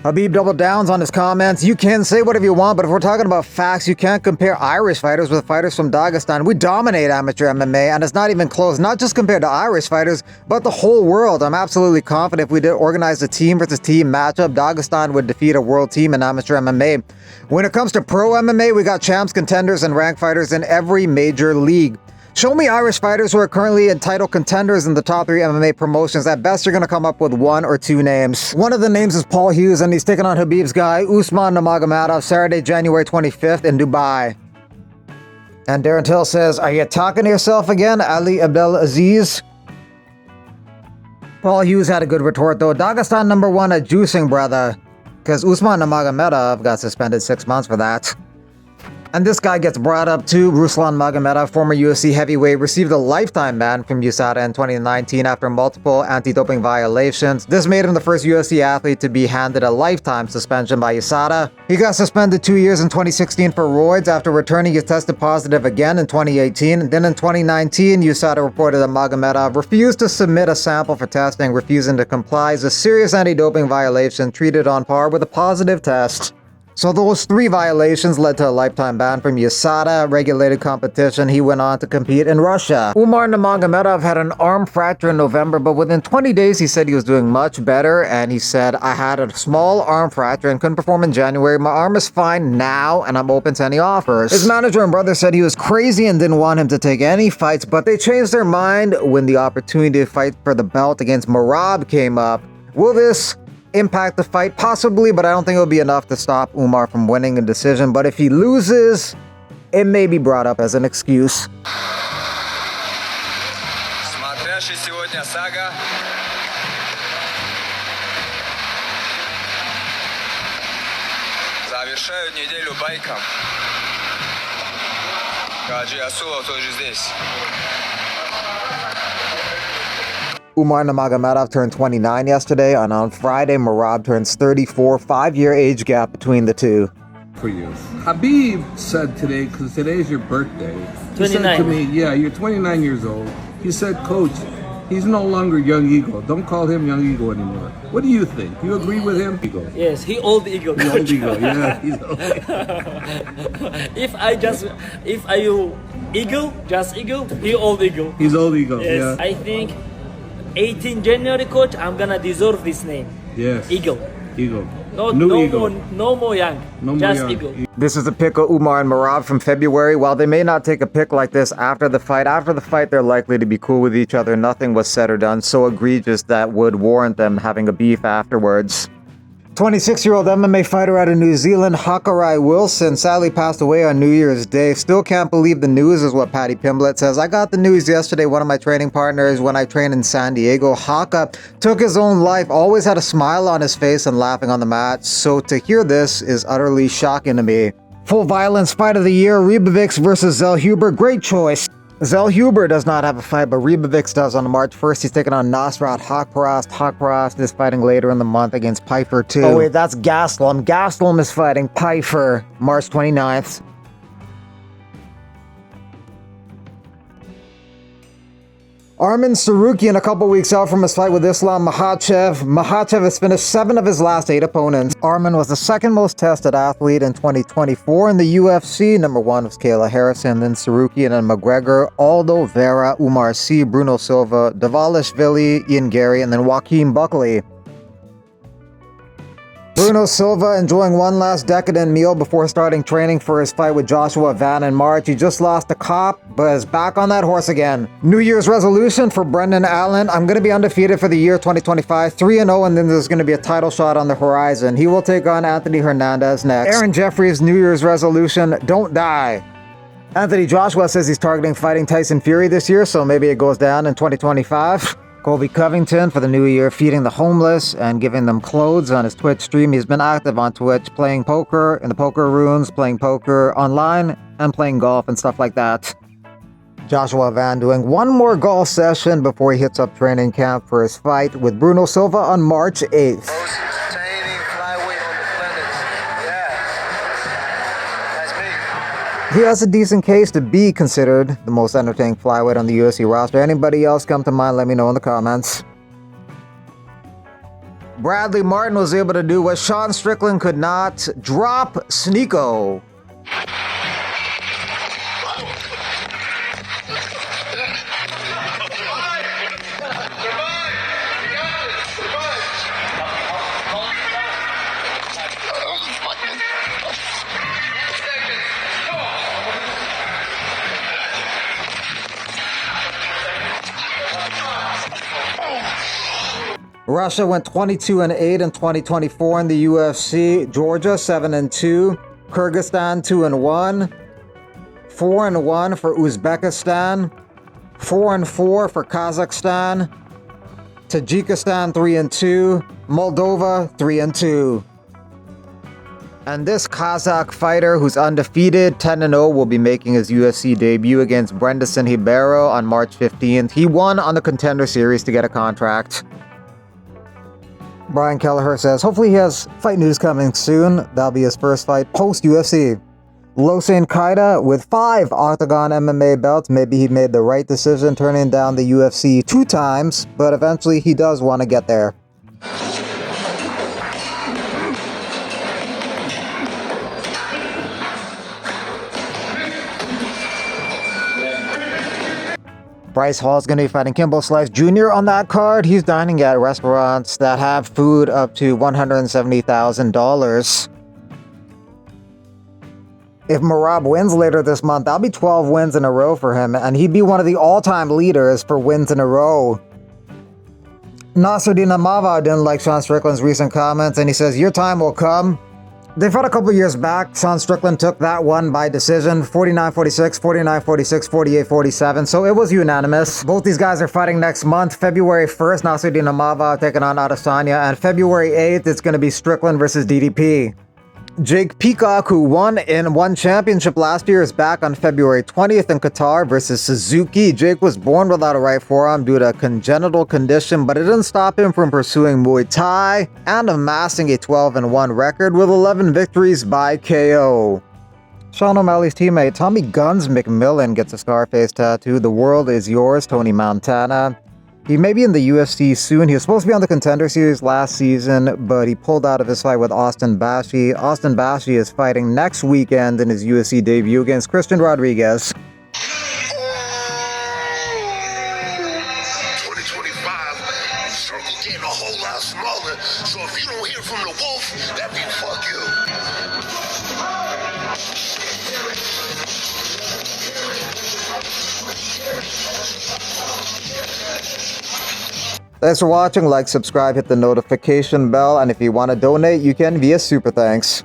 Khabib doubled downs on his comments. You can say whatever you want, but if we're talking about facts, you can't compare Irish fighters with fighters from Dagestan. We dominate amateur MMA, and it's not even close, not just compared to Irish fighters, but the whole world. I'm absolutely confident if we did organize a team versus team matchup, Dagestan would defeat a world team in amateur MMA. When it comes to pro MMA, we got champs, contenders, and ranked fighters in every major league. Show me Irish fighters who are currently in title contenders in the top 3 MMA promotions. At best, you're going to come up with 1 or 2 names. One of the names is Paul Hughes, and he's taking on Khabib's guy, Usman Nurmagomedov, Saturday, January 25th in Dubai. And Darren Till says, are you talking to yourself again, Ali Abdelaziz? Paul Hughes had a good retort, though. Dagestan #1 a juicing, brother. Because Usman Nurmagomedov got suspended 6 months for that. And this guy gets brought up too. Ruslan Magomedov, former UFC heavyweight, received a lifetime ban from USADA in 2019 after multiple anti-doping violations. This made him the first UFC athlete to be handed a lifetime suspension by USADA. He got suspended 2 years in 2016 for roids. After returning, he tested positive again in 2018. Then in 2019, USADA reported that Magomedov refused to submit a sample for testing, refusing to comply as a serious anti-doping violation treated on par with a positive test. So those 3 violations led to a lifetime ban from USADA, regulated competition. He went on to compete in Russia. Umar Nurmagomedov had an arm fracture in November, but within 20 days he said he was doing much better, and he said, I had a small arm fracture and couldn't perform in January. My arm is fine now, and I'm open to any offers. His manager and brother said he was crazy and didn't want him to take any fights, but they changed their mind when the opportunity to fight for the belt against Merab came up. Will this impact the fight? Possibly, but I don't think it'll be enough to stop Umar from winning a decision. But if he loses, it may be brought up as an excuse. Смотрящий сегодня сага. Завершают неделю байком. Гаджи Асулов тоже здесь. Umar Nurmagomedov turned 29 yesterday, and on Friday, Merab turns 34, 5-year age gap between the two. For you. Khabib said today, because today's your birthday, he 29. said to me, yeah, you're 29 years old. He said, Coach, he's no longer Young Eagle. Don't call him Young Eagle anymore. What do you think? You agree with him? Eagle. Yes, he old eagle. He's old Eagle, yeah. He's old. If I you eagle, just eagle, he old eagle. He's old Eagle, Yes, yeah. I think 18 January, coach, I'm gonna deserve this name. Yes. Eagle. Eagle. No Eagle. No more young. No more just young. eagle. This is a pick of Umar and Merab from February. While they may not take a pick like this after the fight they're likely to be cool with each other. Nothing was said or done so egregious that would warrant them having a beef afterwards. 26-year-old MMA fighter out of New Zealand, Hakarai Wilson, sadly passed away on New Year's Day. Still can't believe the news, is what Paddy Pimblett says. I got the news yesterday. One of my training partners, when I trained in San Diego, Haka, took his own life. Always had a smile on his face and laughing on the mat. So to hear this is utterly shocking to me. Full violence fight of the year, Ribovics versus Zellhuber. Great choice. Zellhuber does not have a fight, but Ribovics does on March 1st. He's taking on Nasrat Haqparast. Haqparast is fighting later in the month against Piper too. Oh wait, that's Gastelum. Gastelum is fighting Piper March 29th. Arman Tsarukyan a couple weeks out from his fight with Islam Makhachev. Makhachev has finished 7 of his last 8 opponents. Arman was the second most tested athlete in 2024 in the UFC. Number 1 was Kayla Harrison, then Tsarukyan and McGregor, Aldo Vera, Umar Sy, Bruno Silva, Davalishvili, Ian Gary, and then Joaquin Buckley. Bruno Silva enjoying one last decadent meal before starting training for his fight with Joshua Van in March. He just lost the cop, but is back on that horse again. New Year's resolution for Brendan Allen: I'm going to be undefeated for the year 2025, 3-0, and then there's going to be a title shot on the horizon. He will take on Anthony Hernandez next. Aaron Jeffries' New Year's resolution: don't die. Anthony Joshua says he's targeting fighting Tyson Fury this year, so maybe it goes down in 2025. Colby Covington for the new year, feeding the homeless and giving them clothes on his Twitch stream. He's been active on Twitch, playing poker in the poker rooms, playing poker online, and playing golf and stuff like that. Joshua Van doing one more golf session before he hits up training camp for his fight with Bruno Silva on March 8th. He has a decent case to be considered the most entertaining flyweight on the UFC roster. Anybody else come to mind, let me know in the comments. Bradley Martin was able to do what Sean Strickland could not. Drop Sneako. Russia went 22-8 in 2024 in the UFC. Georgia 7-2. Kyrgyzstan 2-1. 4-1 for Uzbekistan. 4-4 for Kazakhstan. Tajikistan 3-2. Moldova 3-2. And this Kazakh fighter, who's undefeated, 10-0, will be making his UFC debut against Brendan Ribeiro on March 15th. He won on the Contender Series to get a contract. Brian Kelleher says, hopefully he has fight news coming soon. That'll be his first fight post-UFC. Losain Kaida with 5 Octagon MMA belts. Maybe he made the right decision turning down the UFC 2 times, but eventually he does want to get there. Bryce Hall is going to be fighting Kimbo Slice Jr. on that card. He's dining at restaurants that have food up to $170,000. If Merab wins later this month, that'll be 12 wins in a row for him, and he'd be one of the all-time leaders for wins in a row. Nasruddin Imavov didn't like Sean Strickland's recent comments, and he says, your time will come. They fought a couple years back. Sean Strickland took that one by decision, 49-46, 49-46, 48-47, so it was unanimous. Both these guys are fighting next month, February 1st, Nasruddin Imavov taking on Adesanya, and February 8th, it's going to be Strickland versus DDP. Jake Peacock, who won in one championship last year, is back on February 20th in Qatar versus Suzuki. Jake was born without a right forearm due to a congenital condition, but it didn't stop him from pursuing Muay Thai and amassing a 12-1 record with 11 victories by KO. Sean O'Malley's teammate Tommy Guns McMillan gets a Scarface tattoo. The world is yours, Tony Montana. He may be in the UFC soon. He was supposed to be on the Contender Series last season, but he pulled out of his fight with Austin Bashi. Austin Bashi is fighting next weekend in his UFC debut against Christian Rodriguez. 2025, circle getting a whole lot smaller, so if you don't hear from the wolf, that means fuck you. Thanks for watching. Like, subscribe, hit the notification bell, and if you want to donate, you can via Super Thanks.